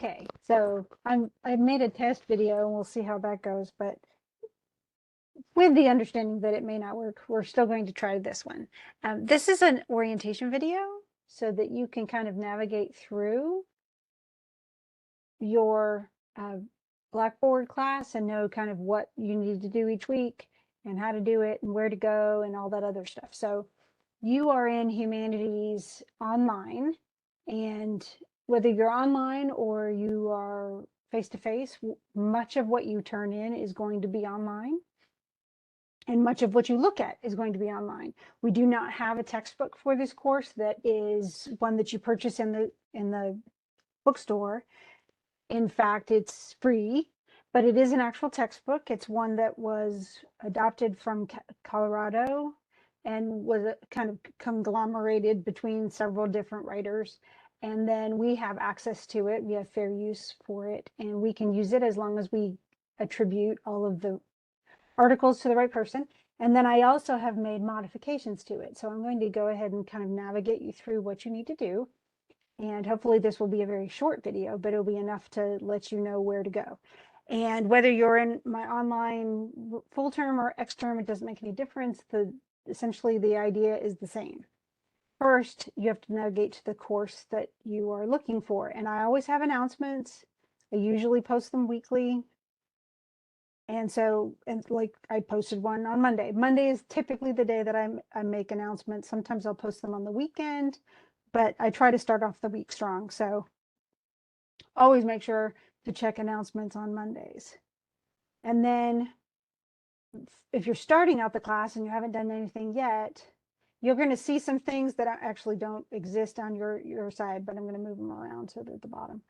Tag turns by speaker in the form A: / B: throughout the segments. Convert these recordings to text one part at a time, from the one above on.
A: Okay, so I've made a test video and we'll see how that goes, but with the understanding that it may not work, we're still going to try this one. This is an orientation video so that you can kind of navigate through your Blackboard class and know kind of what you need to do each week and how to do it and where to go and all that other stuff. So you are in Humanities online, and whether you're online or you are face-to-face, much of what you turn in is going to be online. And much of what you look at is going to be online. We do not have a textbook for this course that is one that you purchase in the bookstore. In fact, it's free, but it is an actual textbook. It's one that was adopted from Colorado and was kind of conglomerated between several different writers. And then we have access to it. We have fair use for it, and we can use it as long as we attribute all of the articles to the right person. And then I also have made modifications to it. So I'm going to go ahead and kind of navigate you through what you need to do. And hopefully this will be a very short video, but it'll be enough to let you know where to go. And whether you're in my online full term or X term, it doesn't make any difference. Essentially the idea is the same. First, you have to navigate to the course that you are looking for. And I always have announcements. I usually post them weekly. And so, and like I posted one on Monday. Monday is typically the day that I make announcements. Sometimes I'll post them on the weekend, but I try to start off the week strong. So always make sure to check announcements on Mondays. And then if you're starting out the class and you haven't done anything yet, you're going to see some things that actually don't exist on your side, but I'm going to move them around so they're at the bottom.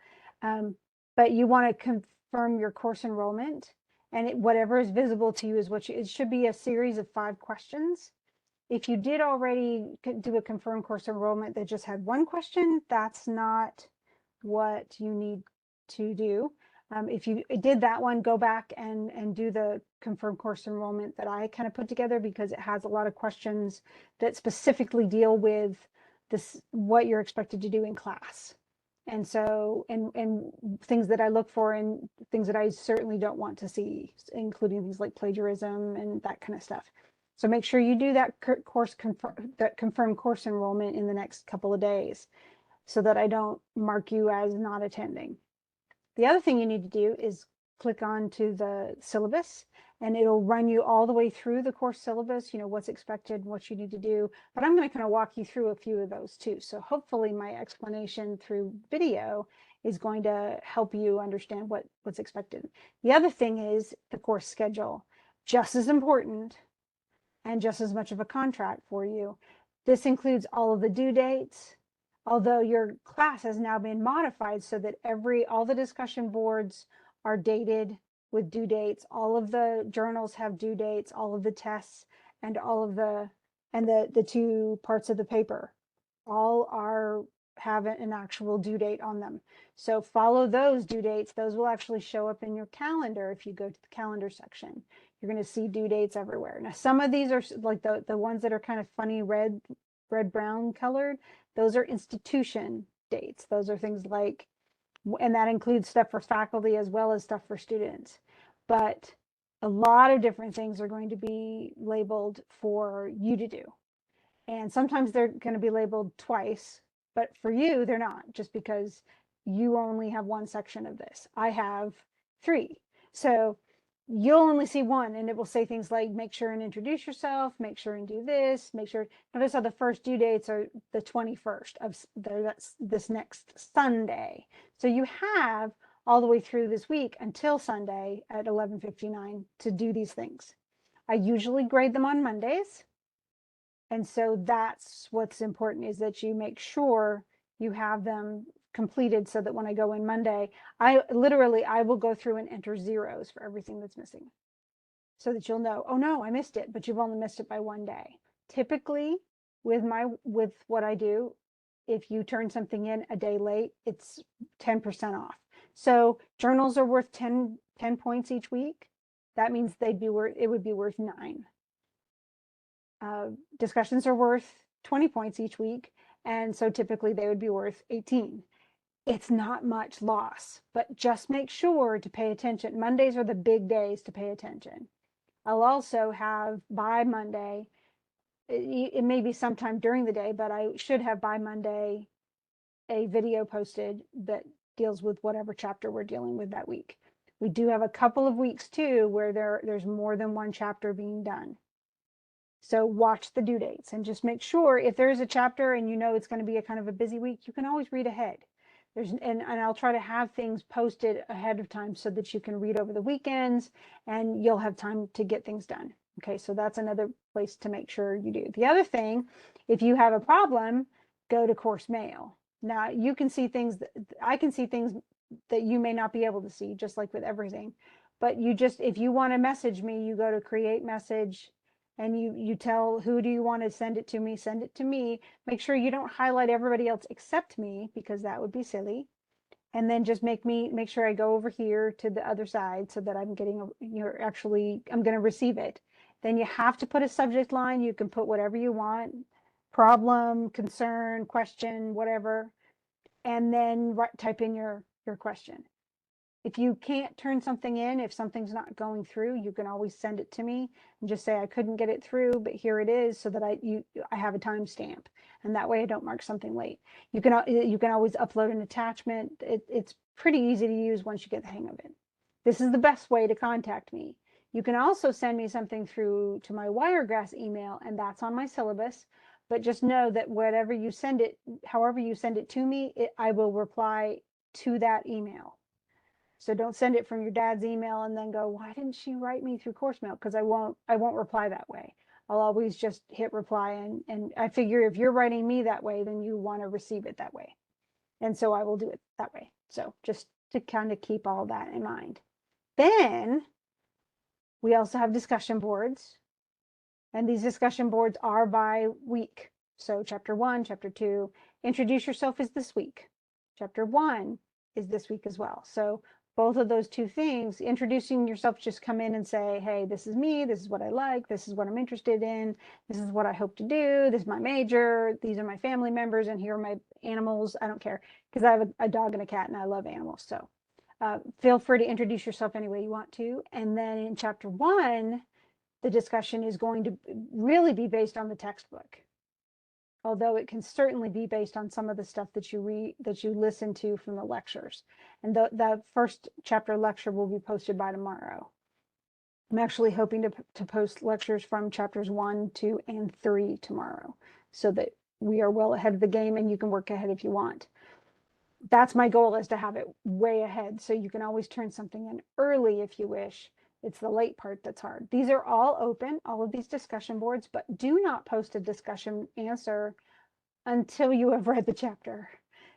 A: But you want to confirm your course enrollment, and whatever is visible to you is what it should be a series of 5 questions. If you did already do a confirmed course enrollment that just had one question, that's not what you need to do. If you did that one, go back and do the confirmed course enrollment that I kind of put together, because it has a lot of questions that specifically deal with this, what you're expected to do in class. And so, and things that I look for and things that I certainly don't want to see, including things like plagiarism and that kind of stuff. So make sure you do that confirmed course enrollment in the next couple of days so that I don't mark you as not attending. The other thing you need to do is click on to the syllabus, and it'll run you all the way through the course syllabus, you know, what's expected, what you need to do. But I'm going to kind of walk you through a few of those too. So hopefully my explanation through video is going to help you understand what's expected. The other thing is the course schedule, just as important and just as much of a contract for you. This includes all of the due dates, although your class has now been modified so that all the discussion boards are dated with due dates. All of the journals have due dates, all of the tests, and all of the 2 parts of the paper all have an actual due date on them. So follow those due dates. Those will actually show up in your calendar. If you go to the calendar section, you're going to see due dates everywhere. Now, some of these are like the ones that are kind of funny red brown colored. Those are institution dates. Those are things like, and that includes stuff for faculty as well as stuff for students. But a lot of different things are going to be labeled for you to do. And sometimes they're going to be labeled twice, but for you, they're not, just because you only have one section of this. I have 3. So you'll only see one, and it will say things like, make sure and introduce yourself, make sure and do this, make sure. Notice how the first due dates are the 21st of that's this next Sunday. So you have all the way through this week until Sunday at 11:59 to do these things. I usually grade them on Mondays. And so that's what's important, is that you make sure you have them completed so that when I go in Monday, I will go through and enter zeros for everything that's missing, so that you'll know, oh no, I missed it, but you've only missed it by 1 day. Typically with what I do, if you turn something in a day late, it's 10% off. So journals are worth 10 points each week. That means it would be worth 9. Discussions are worth 20 points each week, and so typically they would be worth 18. it's not much loss, but just make sure to pay attention. Mondays are the big days to pay attention. I'll also have by Monday, it may be sometime during the day, but I should have by Monday a video posted that deals with whatever chapter we're dealing with that week. We do have a couple of weeks too where there's more than one chapter being done. So watch the due dates and just make sure if there is a chapter and you know it's going to be a kind of a busy week, you can always read ahead. And I'll try to have things posted ahead of time so that you can read over the weekends and you'll have time to get things done. Okay, so that's another place to make sure you do. The other thing, if you have a problem, go to course mail. Now you can see things that I can see things that you may not be able to see, just like with everything. But you just, if you want to message me, you go to create message and you tell who do you want to send it to me, send it to me. Make sure you don't highlight everybody else except me because that would be silly. And then just make sure I go over here to the other side so that I'm getting, I'm going to receive it. Then you have to put a subject line. You can put whatever you want, problem, concern, question, whatever, and then type in your question. If you can't turn something in, if something's not going through, you can always send it to me and just say I couldn't get it through, but here it is, so that I have a timestamp, and that way I don't mark something late. You can always upload an attachment. It's pretty easy to use once you get the hang of it. This is the best way to contact me. You can also send me something through to my Wiregrass email, and that's on my syllabus. But just know that whatever you send it, however you send it to me, I will reply to that email. So don't send it from your dad's email and then go, why didn't she write me through course mail? Because I won't reply that way. I'll always just hit reply, and I figure if you're writing me that way, then you want to receive it that way. And so I will do it that way. So just to kind of keep all that in mind. Then we also have discussion boards, and these discussion boards are by week. So chapter 1, chapter 2, introduce yourself is this week. Chapter 1 is this week as well. So both of those two things, introducing yourself, just come in and say, hey, this is me, this is what I like, this is what I'm interested in, this is what I hope to do, this is my major, these are my family members, and here are my animals. I don't care, because I have a dog and a cat and I love animals. So feel free to introduce yourself any way you want to. And then in chapter 1, the discussion is going to really be based on the textbook, although it can certainly be based on some of the stuff that you read, that you listen to from the lectures. And the first chapter lecture will be posted by tomorrow. I'm actually hoping to post lectures from chapters 1, 2, and 3 tomorrow, so that we are well ahead of the game and you can work ahead if you want. That's my goal, is to have it way ahead, so you can always turn something in early if you wish. It's the late part that's hard. These are all open, all of these discussion boards, but do not post a discussion answer until you have read the chapter.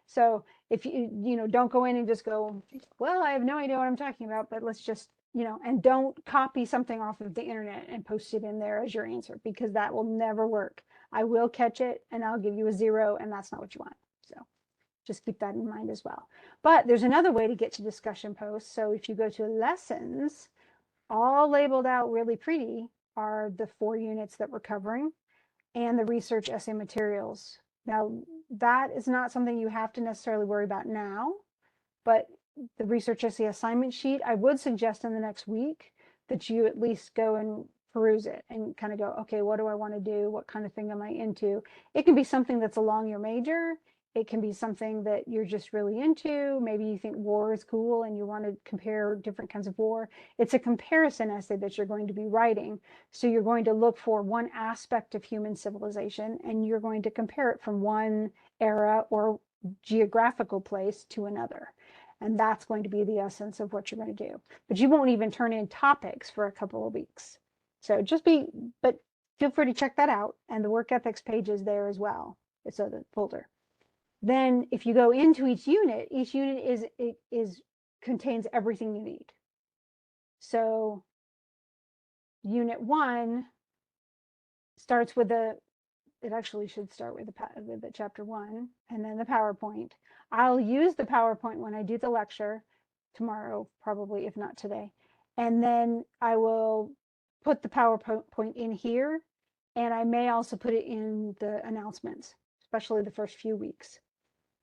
A: So if you don't go in and just go, well, I have no idea what I'm talking about, but let's just, and don't copy something off of the internet and post it in there as your answer, because that will never work. I will catch it and I'll give you a 0, and that's not what you want. So just keep that in mind as well. But there's another way to get to discussion posts. So if you go to lessons, all labeled out really pretty are the 4 units that we're covering and the research essay materials. Now, that is not something you have to necessarily worry about now, but the research essay assignment sheet, I would suggest in the next week that you at least go and peruse it and kind of go, okay, what do I want to do? What kind of thing am I into? It can be something that's along your major. It can be something that you're just really into. Maybe you think war is cool and you want to compare different kinds of war. It's a comparison essay that you're going to be writing. So you're going to look for one aspect of human civilization and you're going to compare it from one era or geographical place to another. And that's going to be the essence of what you're going to do. But you won't even turn in topics for a couple of weeks. So but feel free to check that out. And the work ethics page is there as well. It's a folder. Then if you go into each unit contains everything you need. So unit 1 starts with it actually should start with the chapter 1 and then the PowerPoint. I'll use the PowerPoint when I do the lecture tomorrow, probably, if not today. And then I will put the PowerPoint in here, and I may also put it in the announcements, especially the first few weeks.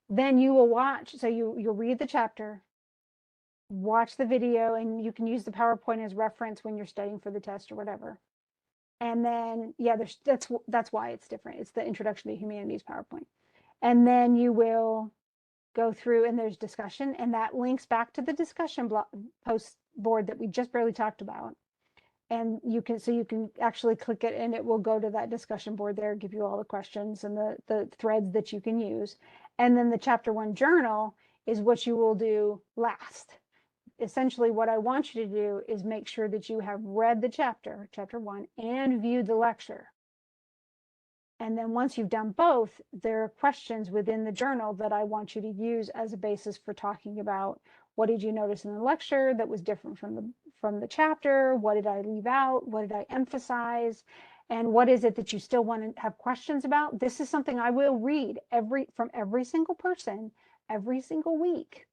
A: Then you will watch, so you'll read the chapter, watch the video, and you can use the PowerPoint as reference when you're studying for the test or whatever. And then, yeah, that's why it's different. It's the Introduction to Humanities PowerPoint. And then you will go through and there's discussion, and that links back to the discussion post board that we just barely talked about. And you can actually click it and it will go to that discussion board there, give you all the questions and the threads that you can use. And then the chapter 1 journal is what you will do last. Essentially, what I want you to do is make sure that you have read the chapter 1, and viewed the lecture. And then once you've done both, there are questions within the journal that I want you to use as a basis for talking about what did you notice in the lecture that was different from the chapter? What did I leave out? What did I emphasize? And what is it that you still want to have questions about? This is something I will read from every single person every single week.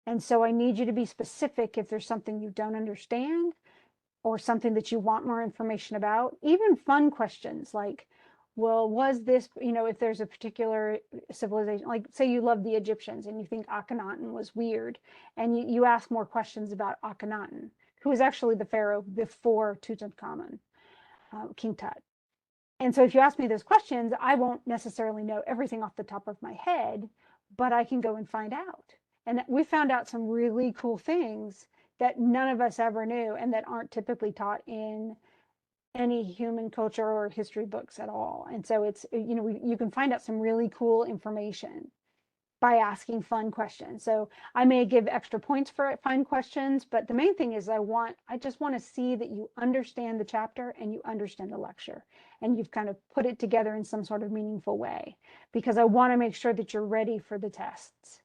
A: And so I need you to be specific if there's something you don't understand or something that you want more information about. Even fun questions like, well, was this, if there's a particular civilization, like say you love the Egyptians and you think Akhenaten was weird, and you ask more questions about Akhenaten, who was actually the pharaoh before Tutankhamun, King Tut. And so if you ask me those questions, I won't necessarily know everything off the top of my head, but I can go and find out. And we found out some really cool things that none of us ever knew and that aren't typically taught in any human culture or history books at all. And so it's, you can find out some really cool information by asking fun questions. So I may give extra points for fun questions, but the main thing is I just want to see that you understand the chapter and you understand the lecture and you've kind of put it together in some sort of meaningful way, because I want to make sure that you're ready for the tests.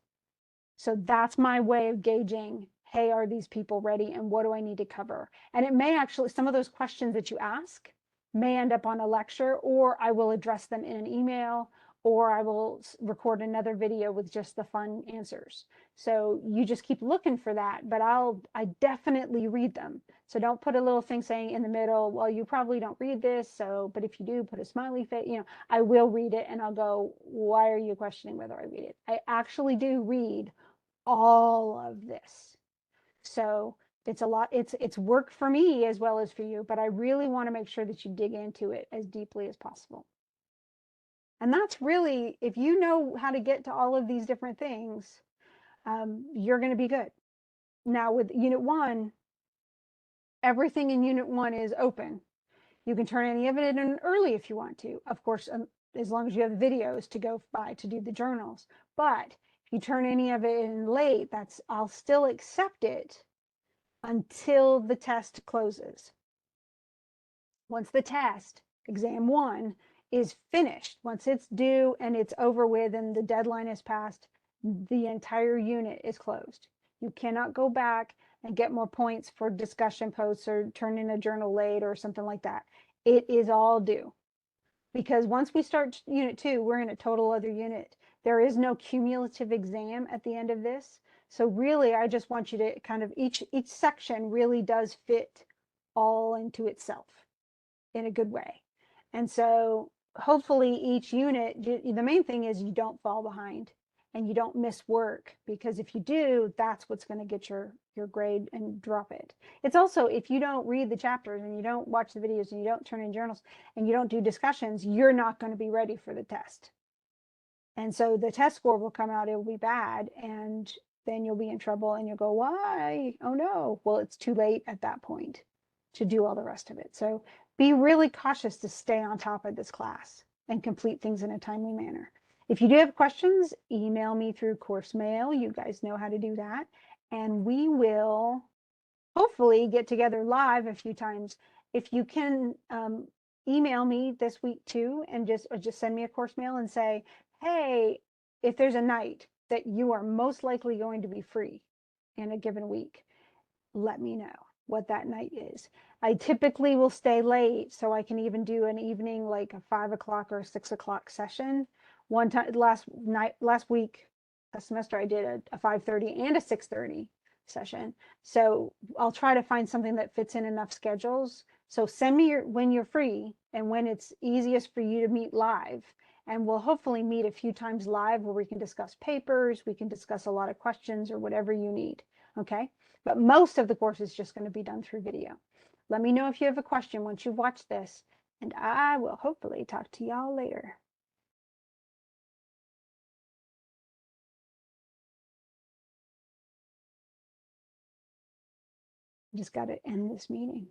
A: So that's my way of gauging, hey, are these people ready and what do I need to cover? And it may actually, some of those questions that you ask may end up on a lecture, or I will address them in an email, or I will record another video with just the fun answers. So you just keep looking for that, but I definitely read them. So don't put a little thing saying in the middle, well, you probably don't read this, so, but if you do, put a smiley face, I will read it and I'll go, why are you questioning whether I read it? I actually do read all of this. So it's a lot, it's work for me as well as for you, but I really want to make sure that you dig into it as deeply as possible. And that's really, if you know how to get to all of these different things, you're going to be good. Now with Unit 1, everything in Unit 1 is open. You can turn any of it in early if you want to. Of course, as long as you have videos to go by to do the journals. But if you turn any of it in late, I'll still accept it until the test closes. Once the test, exam 1, is finished, once it's due and it's over with and the deadline is passed, the entire unit is closed. You cannot go back and get more points for discussion posts or turn in a journal late or something like that. It is all due. Because once we start Unit 2, we're in a total other unit. There is no cumulative exam at the end of this. So really, I just want you to kind of, each section really does fit all into itself in a good way. And so hopefully each unit, the main thing is you don't fall behind and you don't miss work, because if you do, that's what's going to get your grade and drop it. It's also, if you don't read the chapters and you don't watch the videos and you don't turn in journals and you don't do discussions, you're not going to be ready for the test. And so the test score will come out, it will be bad, and then you'll be in trouble and you'll go, why? Oh no. Well, it's too late at that point to do all the rest of it. So be really cautious to stay on top of this class and complete things in a timely manner. If you do have questions, email me through course mail. You guys know how to do that. And we will hopefully get together live a few times. If you can email me this week too, and just send me a course mail and say, hey, if there's a night that you are most likely going to be free in a given week, let me know what that night is. I typically will stay late, so I can even do an evening, like a 5 o'clock or a 6 o'clock session. One time last week, a semester, I did a 5:30 and a 6:30 session. So I'll try to find something that fits in enough schedules. So send me when you're free and when it's easiest for you to meet live, And we'll hopefully meet a few times live where we can discuss papers, we can discuss a lot of questions or whatever you need, okay? But most of the course is just going to be done through video. Let me know if you have a question once you've watched this, and I will hopefully talk to y'all later. Just got to end this meeting.